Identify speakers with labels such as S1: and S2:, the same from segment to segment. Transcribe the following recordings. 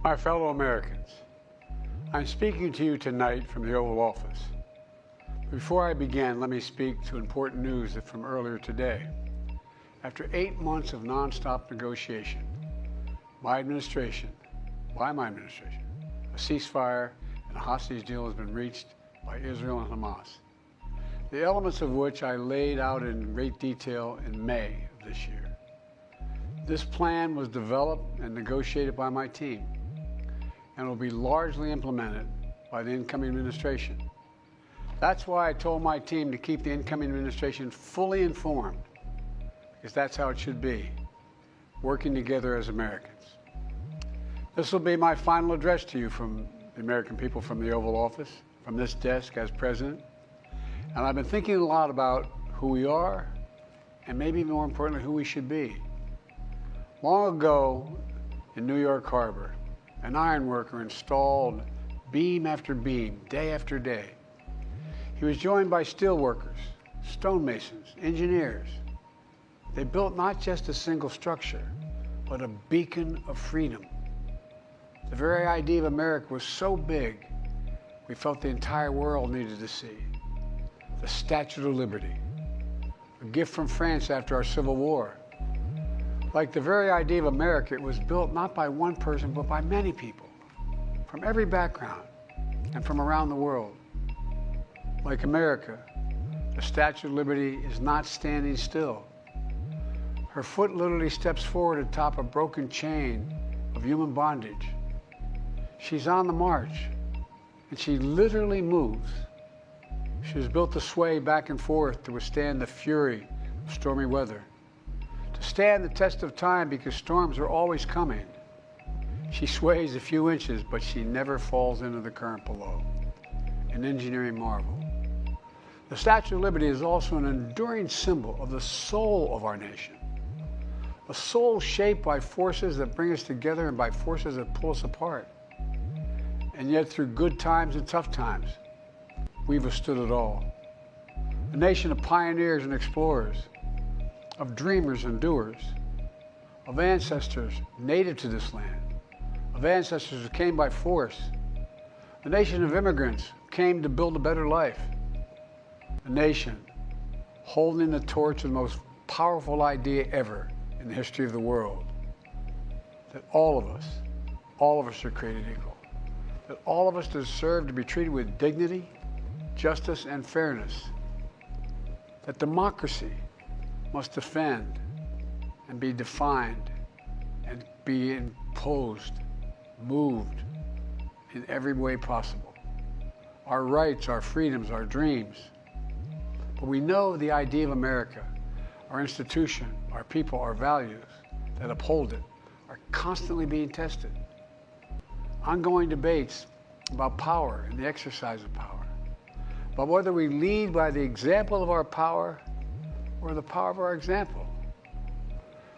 S1: My fellow Americans, I'm speaking to you tonight from the Oval Office. Before I begin, let me speak to important news from earlier today. After 8 months of nonstop negotiation, by my administration, a ceasefire and a hostage deal has been reached by Israel and Hamas, the elements of which I laid out in great detail in May of this year. This plan was developed and negotiated by my team and will be largely implemented by the incoming administration. That's why I told my team to keep the incoming administration fully informed, because that's how it should be, working together as Americans. This will be my final address to you from the American people from the Oval Office, from this desk as president. And I've been thinking a lot about who we are, and maybe more importantly, who we should be. Long ago in New York Harbor, an iron worker installed beam after beam, day after day. He was joined by steel workers, stonemasons, engineers. They built not just a single structure, but a beacon of freedom. The very idea of America was so big, we felt the entire world needed to see. The Statue of Liberty, a gift from France after our Civil War. Like the very idea of America, it was built not by one person, but by many people, from every background and from around the world. Like America, the Statue of Liberty is not standing still. Her foot literally steps forward atop a broken chain of human bondage. She's on the march, and she literally moves. She was built to sway back and forth to withstand the fury of stormy weather, to stand the test of time because storms are always coming. She sways a few inches, but she never falls into the current below. An engineering marvel. The Statue of Liberty is also an enduring symbol of the soul of our nation. A soul shaped by forces that bring us together and by forces that pull us apart. And yet through good times and tough times, we've withstood it all. A nation of pioneers and explorers, of dreamers and doers, of ancestors native to this land, of ancestors who came by force, a nation of immigrants who came to build a better life, a nation holding the torch of the most powerful idea ever in the history of the world, that all of us are created equal, that all of us deserve to be treated with dignity, justice, and fairness, that democracy must defend and be defined and be imposed, moved in every way possible. Our rights, our freedoms, our dreams. But we know the idea of America, our institution, our people, our values that uphold it are constantly being tested. Ongoing debates about power and the exercise of power, but whether we lead by the example of our power or the power of our example,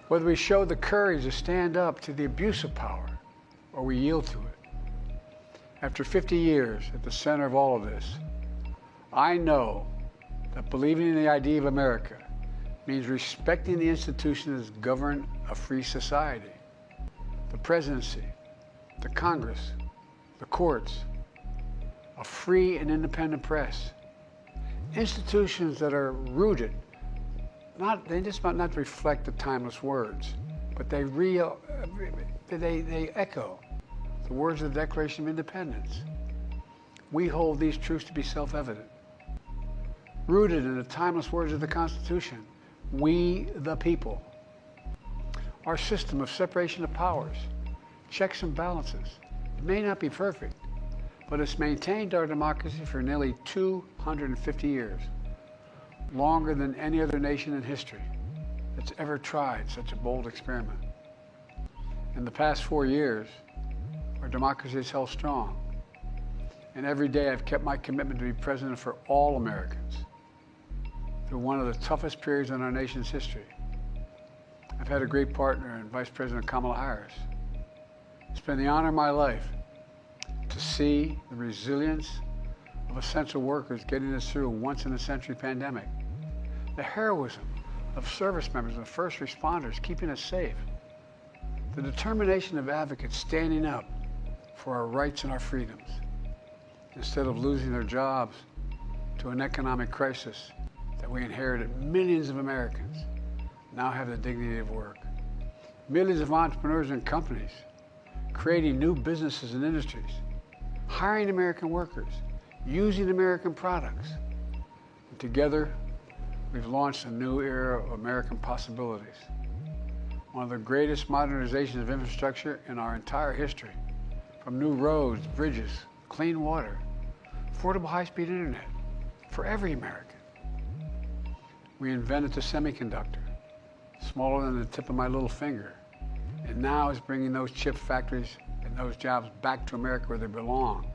S1: whether we show the courage to stand up to the abuse of power or we yield to it. After 50 years at the center of all of this, I know that believing in the idea of America means respecting the institutions that govern a free society, the presidency, the Congress, the courts, a free and independent press, institutions that are rooted, they just might not reflect the timeless words, but they echo the words of the Declaration of Independence. We hold these truths to be self-evident. Rooted in the timeless words of the Constitution, we the people. Our system of separation of powers, checks and balances, it may not be perfect, but it's maintained our democracy for nearly 250 years, longer than any other nation in history that's ever tried such a bold experiment. In the past 4 years, our democracy has held strong, and every day I've kept my commitment to be president for all Americans through one of the toughest periods in our nation's history. I've had a great partner in Vice President Kamala Harris. It's been the honor of my life to see the resilience of essential workers getting us through a once-in-a-century pandemic, the heroism of service members and first responders keeping us safe, the determination of advocates standing up for our rights and our freedoms, instead of losing their jobs to an economic crisis that we inherited. Millions of Americans now have the dignity of work. Millions of entrepreneurs and companies creating new businesses and industries, hiring American workers, using American products. And together, we've launched a new era of American possibilities. One of the greatest modernizations of infrastructure in our entire history, from new roads, bridges, clean water, affordable high-speed internet for every American. We invented the semiconductor, smaller than the tip of my little finger, and now is bringing those chip factories and those jobs back to America where they belong,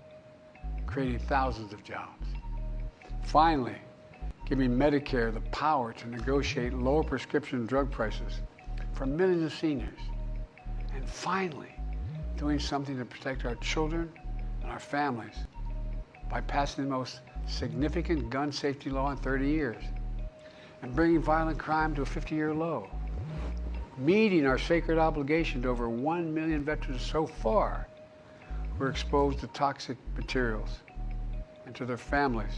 S1: creating thousands of jobs. Finally, giving Medicare the power to negotiate lower prescription drug prices for millions of seniors. And finally, doing something to protect our children and our families by passing the most significant gun safety law in 30 years and bringing violent crime to a 50-year low. Meeting our sacred obligation to over 1 million veterans so far who are exposed to toxic materials, and to their families,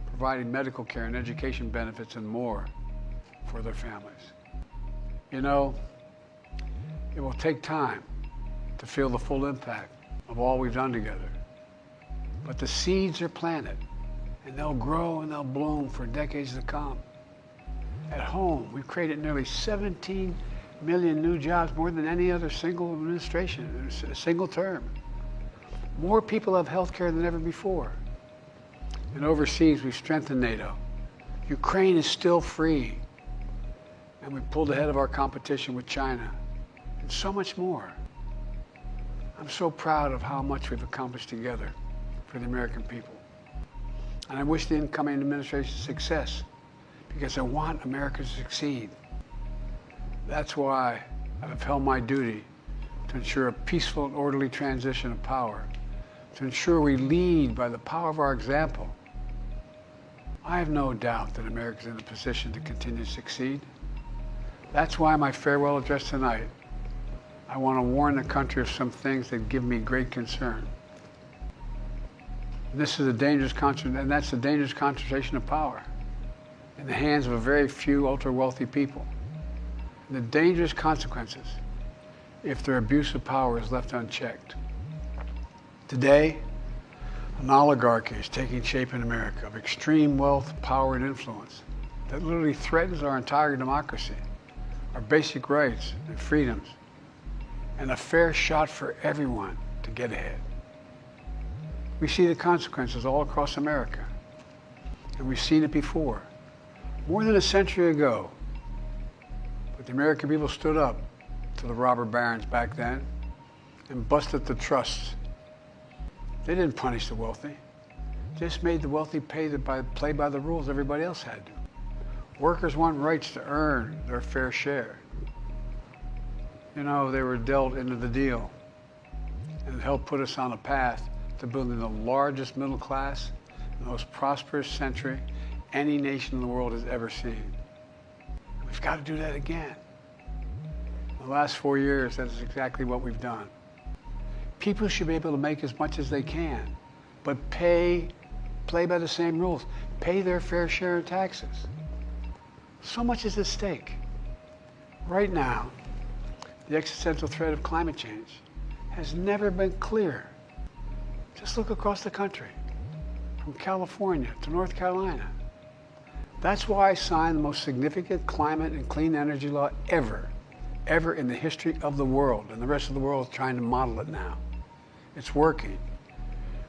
S1: providing medical care and education benefits and more for their families. You know, it will take time to feel the full impact of all we've done together. But the seeds are planted, and they'll grow and they'll bloom for decades to come. At home, we've created nearly 17 million new jobs, more than any other single administration in a single term. More people have health care than ever before. And overseas, we've strengthened NATO. Ukraine is still free. And we pulled ahead of our competition with China, and so much more. I'm so proud of how much we've accomplished together for the American people. And I wish the incoming administration success, because I want America to succeed. That's why I've held my duty to ensure a peaceful and orderly transition of power, to ensure we lead by the power of our example. I have no doubt that America is in a position to continue to succeed. That's why my farewell address tonight, I want to warn the country of some things that give me great concern. And that's the dangerous concentration of power in the hands of a very few ultra-wealthy people. And the dangerous consequences if their abuse of power is left unchecked. Today, an oligarchy is taking shape in America of extreme wealth, power, and influence that literally threatens our entire democracy, our basic rights and freedoms, and a fair shot for everyone to get ahead. We see the consequences all across America, and we've seen it before. More than a century ago, but the American people stood up to the robber barons back then and busted the trusts. They didn't punish the wealthy, just made the wealthy play by the rules everybody else had to. Workers want rights to earn their fair share. You know, they were dealt into the deal, and it helped put us on a path to building the largest middle class, the most prosperous century any nation in the world has ever seen. We've got to do that again. In the last 4 years, that is exactly what we've done. People should be able to make as much as they can, but play by the same rules. Pay their fair share of taxes. So much is at stake. Right now, the existential threat of climate change has never been clearer. Just look across the country, from California to North Carolina. That's why I signed the most significant climate and clean energy law ever in the history of the world, and the rest of the world is trying to model it now. It's working,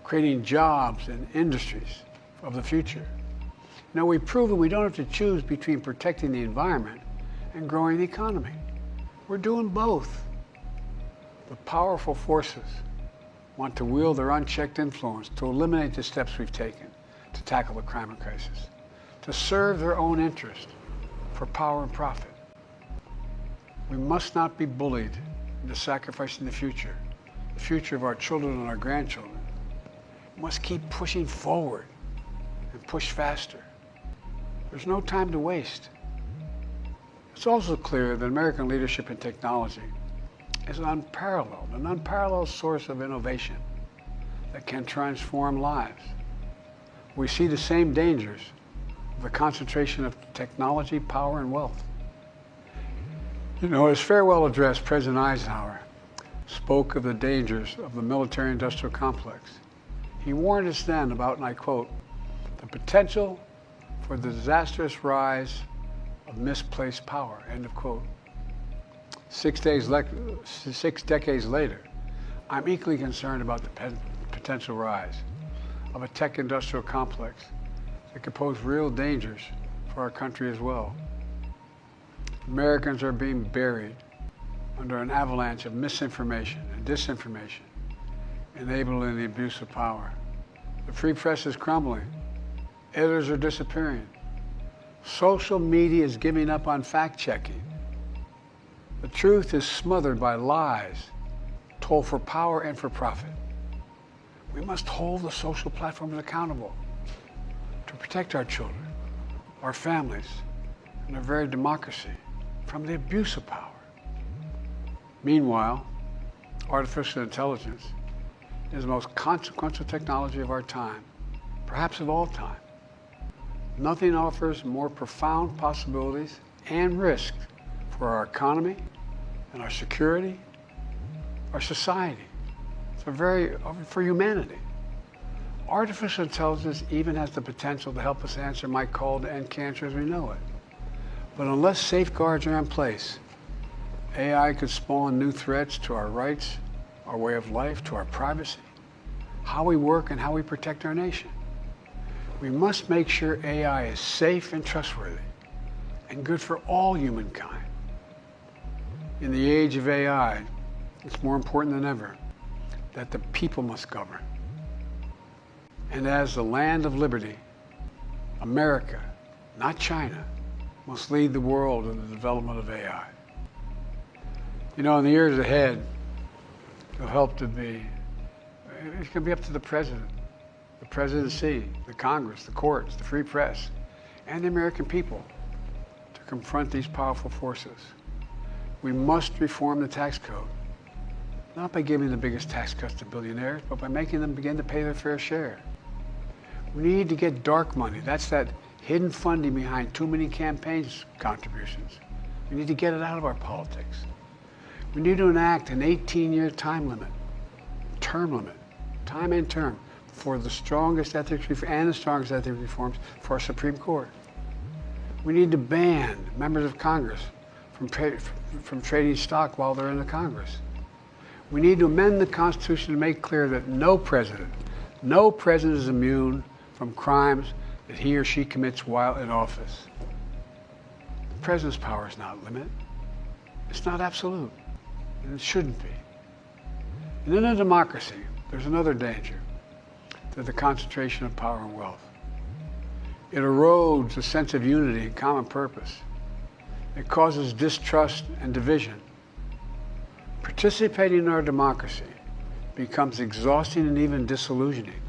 S1: creating jobs and industries of the future. Now, we've proven we don't have to choose between protecting the environment and growing the economy. We're doing both. The powerful forces want to wield their unchecked influence to eliminate the steps we've taken to tackle the climate crisis, to serve their own interest for power and profit. We must not be bullied into sacrificing the future of our children and our grandchildren. We must keep pushing forward and push faster. There's no time to waste. It's also clear that American leadership in technology is an unparalleled source of innovation that can transform lives. We see the same dangers of the concentration of technology, power, and wealth. You know, his farewell address, President Eisenhower spoke of the dangers of the military-industrial complex. He warned us then about, and I quote, the potential for the disastrous rise of misplaced power, end of quote. 6 decades later, I'm equally concerned about the potential rise of a tech-industrial complex that could pose real dangers for our country as well. Americans are being buried under an avalanche of misinformation and disinformation, enabling the abuse of power. The free press is crumbling. Editors are disappearing. Social media is giving up on fact-checking. The truth is smothered by lies told for power and for profit. We must hold the social platforms accountable to protect our children, our families, and our very democracy from the abuse of power. Meanwhile, artificial intelligence is the most consequential technology of our time, perhaps of all time. Nothing offers more profound possibilities and risks for our economy and our security, our society, for humanity. Artificial intelligence even has the potential to help us answer my call to end cancer as we know it. But unless safeguards are in place, AI could spawn new threats to our rights, our way of life, to our privacy, how we work and how we protect our nation. We must make sure AI is safe and trustworthy and good for all humankind. In the age of AI, it's more important than ever that the people must govern. And as the land of liberty, America, not China, must lead the world in the development of AI. You know, in the years ahead, it's going to be up to the president, the presidency, the Congress, the courts, the free press, and the American people to confront these powerful forces. We must reform the tax code, not by giving the biggest tax cuts to billionaires, but by making them begin to pay their fair share. We need to get dark money. That's that hidden funding behind too many campaigns contributions. We need to get it out of our politics. We need to enact an 18-year time limit, time and term, for the strongest ethics reforms for our Supreme Court. We need to ban members of Congress from trading stock while they're in the Congress. We need to amend the Constitution to make clear that no president is immune from crimes that he or she commits while in office. The president's power is not limited. It's not absolute, and it shouldn't be. And in a democracy, there's another danger to the concentration of power and wealth. It erodes a sense of unity and common purpose. It causes distrust and division. Participating in our democracy becomes exhausting and even disillusioning.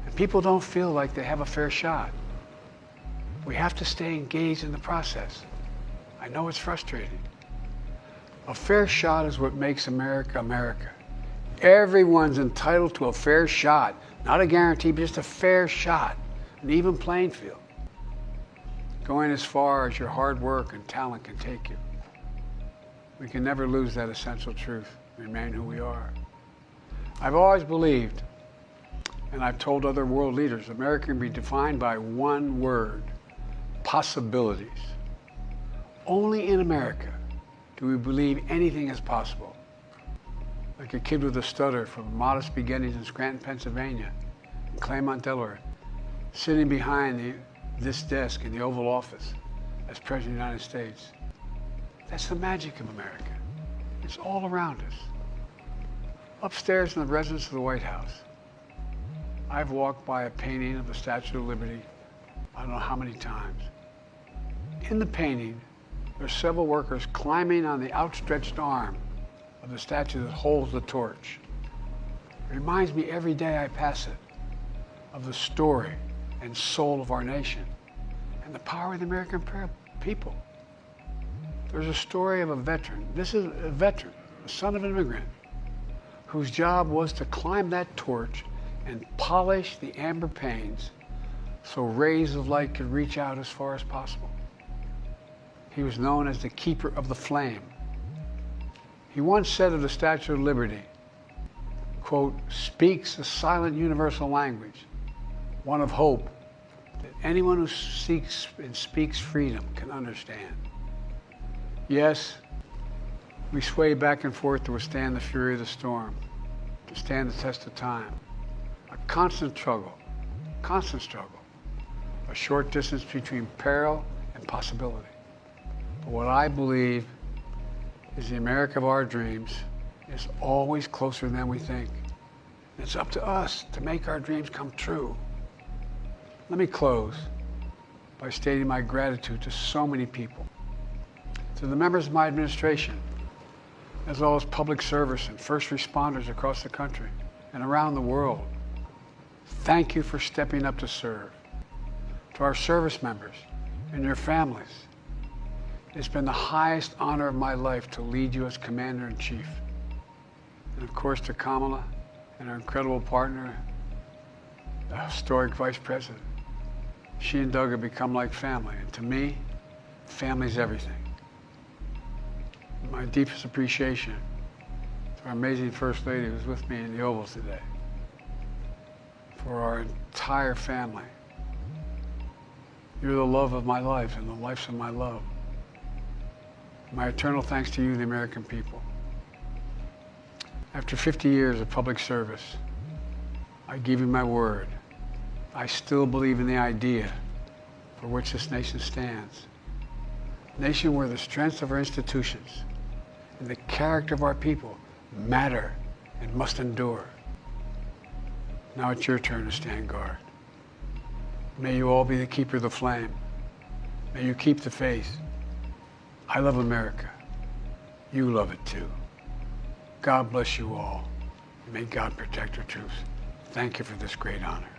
S1: And people don't feel like they have a fair shot. We have to stay engaged in the process. I know it's frustrating. A fair shot is what makes America, America. Everyone's entitled to a fair shot. Not a guarantee, but just a fair shot. An even playing field. Going as far as your hard work and talent can take you. We can never lose that essential truth, remain who we are. I've always believed, and I've told other world leaders, America can be defined by one word: possibilities. Only in America do we believe anything is possible. Like a kid with a stutter from modest beginnings in Scranton, Pennsylvania, and Claremont, Delaware, sitting behind this desk in the Oval Office as President of the United States. That's the magic of America. It's all around us. Upstairs in the residence of the White House, I've walked by a painting of the Statue of Liberty I don't know how many times. In the painting, there's several workers climbing on the outstretched arm of the statue that holds the torch. It reminds me every day I pass it of the story and soul of our nation and the power of the American people. There's a story of a veteran. This is a veteran, the son of an immigrant, whose job was to climb that torch and polish the amber panes so rays of light could reach out as far as possible. He was known as the keeper of the flame. He once said of the Statue of Liberty, quote, "speaks a silent universal language, one of hope that anyone who seeks and speaks freedom can understand." Yes, we sway back and forth to withstand the fury of the storm, to stand the test of time. A constant struggle, a short distance between peril and possibility. But what I believe is the America of our dreams is always closer than we think. It's up to us to make our dreams come true. Let me close by stating my gratitude to so many people, to the members of my administration, as well as public service and first responders across the country and around the world. Thank you for stepping up to serve. To our service members and your families, it's been the highest honor of my life to lead you as Commander-in-Chief. And of course to Kamala and our incredible partner, the historic Vice President. She and Doug have become like family, and to me, family's everything. My deepest appreciation to our amazing First Lady who's with me in the Oval today, for our entire family. You're the love of my life and the lives of my love. My eternal thanks to you, the American people. After 50 years of public service, I give you my word. I still believe in the idea for which this nation stands. A nation where the strengths of our institutions and the character of our people matter and must endure. Now it's your turn to stand guard. May you all be the keeper of the flame. May you keep the faith. I love America. You love it too. God bless you all. May God protect our troops. Thank you for this great honor.